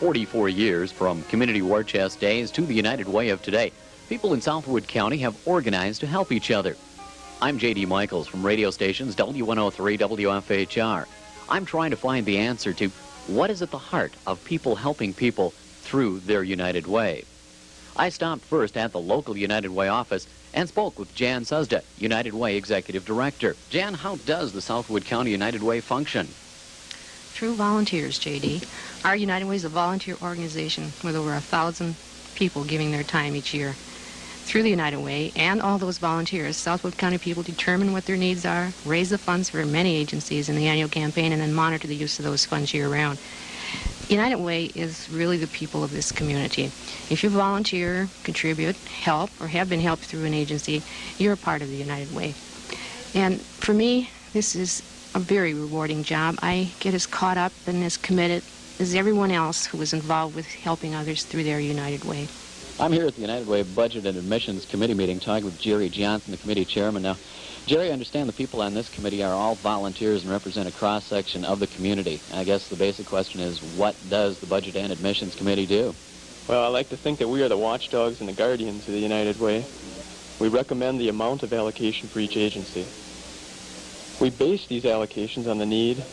44 years, from community war chest days to the United Way of today, people in Southwood County have organized to help each other. I'm J.D. Michaels from radio stations W103 WFHR. I'm trying to find the answer to what is at the heart of people helping people through their United Way. I stopped first at the local United Way office and spoke with Jan Suzda, United Way Executive Director. Jan, how does the Southwood County United Way function? Through volunteers, J.D. Our United Way is a volunteer organization with over 1,000 people giving their time each year. Through the United Way and all those volunteers, Southwood County people determine what their needs are, raise the funds for many agencies in the annual campaign, and then monitor the use of those funds year-round. United Way is really the people of this community. If you volunteer, contribute, help, or have been helped through an agency, you're a part of the United Way. And for me, this is a very rewarding job. I get as caught up and as committed as everyone else who was involved with helping others through their United Way. I'm here at the United Way Budget and Admissions Committee meeting talking with Jerry Johnson, the committee chairman. Now, Jerry, I understand the people on this committee are all volunteers and represent a cross-section of the community. I guess the basic question is, what does the Budget and Admissions Committee do? Well, I like to think that we are the watchdogs and the guardians of the United Way. We recommend the amount of allocation for each agency. We base these allocations on the need,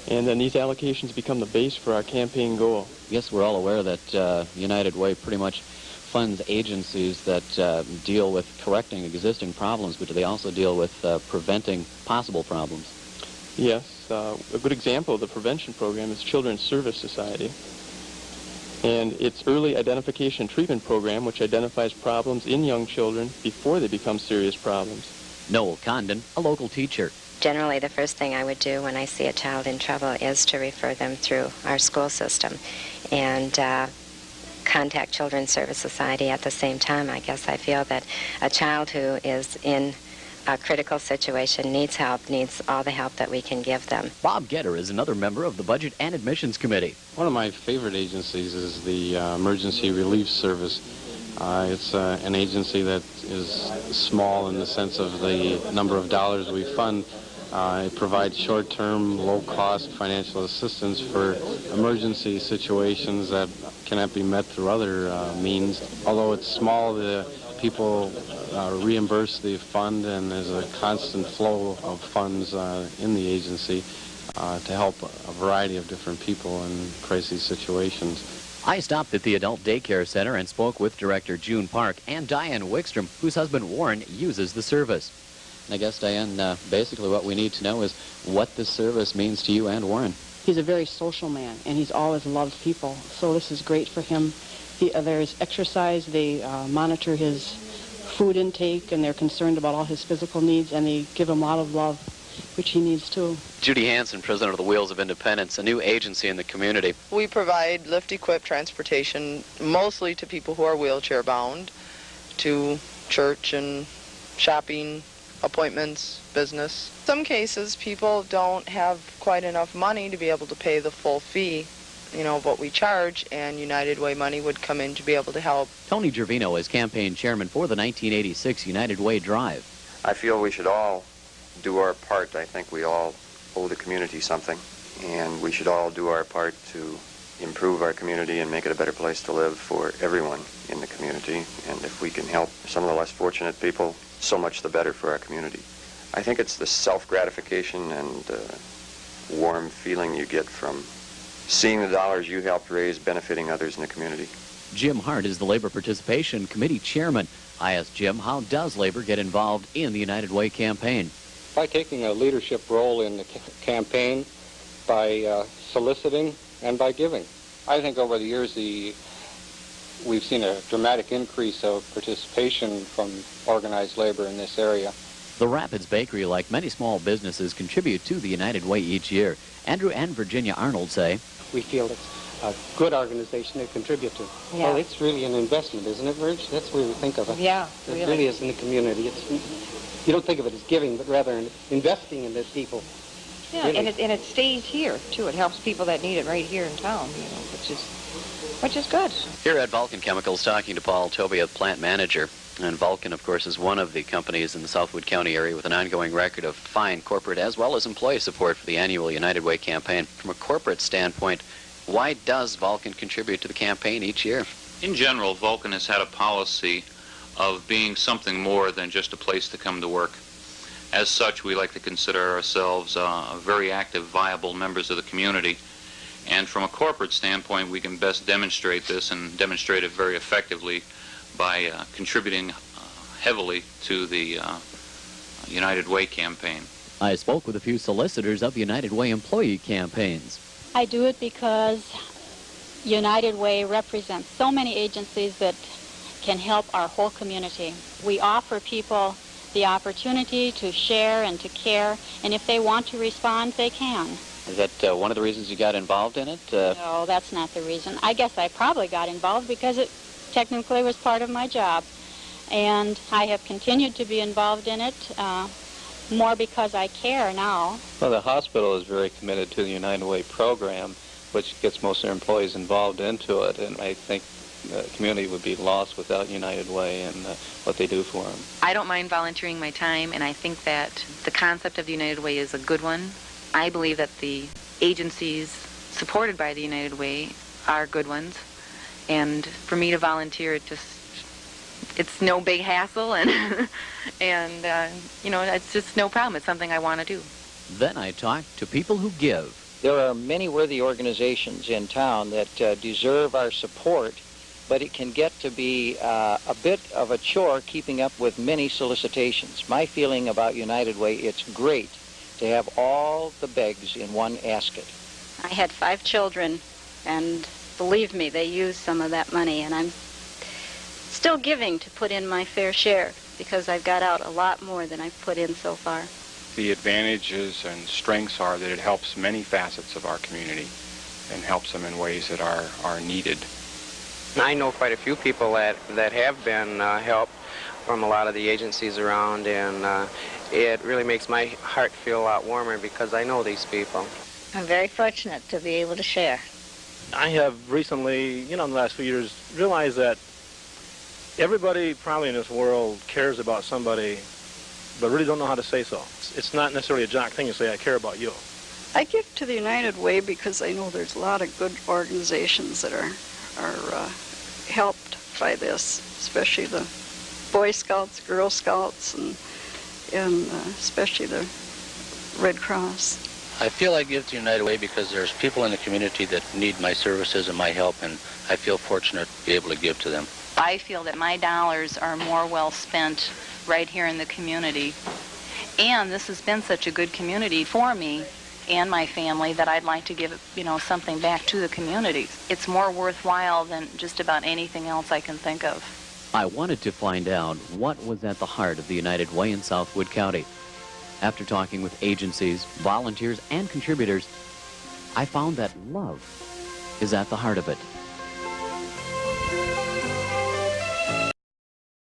and then these allocations become the base for our campaign goal. Yes, we're all aware that United Way pretty much funds agencies that deal with correcting existing problems, but do they also deal with preventing possible problems? Yes, a good example of the prevention program is Children's Service Society and its early identification and treatment program, which identifies problems in young children before they become serious problems. Noel Condon, a local teacher. Generally, the first thing I would do when I see a child in trouble is to refer them through our school system and contact Children's Service Society at the same time. I guess I feel that a child who is in a critical situation needs help, needs all the help that we can give them. Bob Getter is another member of the Budget and Admissions Committee. One of my favorite agencies is the Emergency Relief Service. It's an agency that is small in the sense of the number of dollars we fund. It provides short-term, low-cost financial assistance for emergency situations that cannot be met through other means. Although it's small, the people reimburse the fund, and there's a constant flow of funds in the agency to help a variety of different people in crisis situations. I stopped at the Adult Daycare Center and spoke with Director June Park and Diane Wickstrom, whose husband Warren uses the service. And I guess, Diane, basically what we need to know is what this service means to you and Warren. He's a very social man, and he's always loved people, so this is great for him. There's exercise, they monitor his food intake, and they're concerned about all his physical needs, and they give him a lot of love, which he needs too. Judy Hansen, president of the Wheels of Independence, a new agency in the community. We provide lift-equipped transportation mostly to people who are wheelchair-bound, to church and shopping, appointments, business. In some cases, people don't have quite enough money to be able to pay the full fee, of what we charge, and United Way money would come in to be able to help. Tony Gervino is campaign chairman for the 1986 United Way Drive. I feel we should all do our part. I think we all owe the community something, and we should all do our part to improve our community and make it a better place to live for everyone in the community. And if we can help some of the less fortunate people, so much the better for our community. I think it's the self-gratification and warm feeling you get from seeing the dollars you helped raise benefiting others in the community. Jim Hart is the Labor Participation Committee chairman. I asked Jim, how does labor get involved in the United Way campaign? By taking a leadership role in the campaign, by soliciting, and by giving. I think over the years we've seen a dramatic increase of participation from organized labor in this area. The Rapids Bakery, like many small businesses, contribute to the United Way each year. Andrew and Virginia Arnold say, we feel it's a good organization to contribute to. Yeah. Well, it's really an investment, isn't it, Virg? That's the way we think of it. Yeah, It really is in the community. You don't think of it as giving, but rather investing in the people. Yeah, really. and it stays here, too. It helps people that need it right here in town, which is good. Here at Vulcan Chemicals, talking to Paul Tobia, plant manager. And Vulcan, of course, is one of the companies in the Southwood County area with an ongoing record of fine corporate as well as employee support for the annual United Way campaign. From a corporate standpoint, Why does Vulcan contribute to the campaign each year? In general, Vulcan has had a policy of being something more than just a place to come to work. As such, we like to consider ourselves very active, viable members of the community. And from a corporate standpoint, we can best demonstrate this and demonstrate it very effectively by contributing heavily to the United Way campaign. I spoke with a few solicitors of United Way employee campaigns. I do it because United Way represents so many agencies that can help our whole community. We offer people the opportunity to share and to care, and if they want to respond, they can. Is that one of the reasons you got involved in it? No, that's not the reason. I guess I probably got involved because it technically was part of my job, and I have continued to be involved in it more because I care now. Well, the hospital is very committed to the United Way program, which gets most of their employees involved into it, and I think the community would be lost without United Way and what they do for them. I don't mind volunteering my time, and I think that the concept of the United Way is a good one. I believe that the agencies supported by the United Way are good ones, and for me to volunteer, it's no big hassle, and it's just no problem. It's something I want to do. Then I talked to people who give. There are many worthy organizations in town that deserve our support, but it can get to be a bit of a chore keeping up with many solicitations. My feeling about United Way, it's great to have all the begs in one basket. I had 5 children, and believe me, they used some of that money, and I'm still giving to put in my fair share because I've got out a lot more than I've put in so far. The advantages and strengths are that it helps many facets of our community and helps them in ways that are needed. I know quite a few people that have been helped from a lot of the agencies around, and it really makes my heart feel a lot warmer because I know these people. I'm very fortunate to be able to share. I have recently, in the last few years, realized that everybody probably in this world cares about somebody, but really don't know how to say so. It's not necessarily a jock thing to say, I care about you. I give to the United Way because I know there's a lot of good organizations that are helped by this, especially the Boy Scouts, Girl Scouts, and especially the Red Cross. I feel I give to United Way because there's people in the community that need my services and my help, and I feel fortunate to be able to give to them. I feel that my dollars are more well spent right here in the community, and this has been such a good community for me and my family that I'd like to give, something back to the community. It's more worthwhile than just about anything else I can think of. I wanted to find out what was at the heart of the United Way in Southwood County. After talking with agencies, volunteers, and contributors, I found that love is at the heart of it.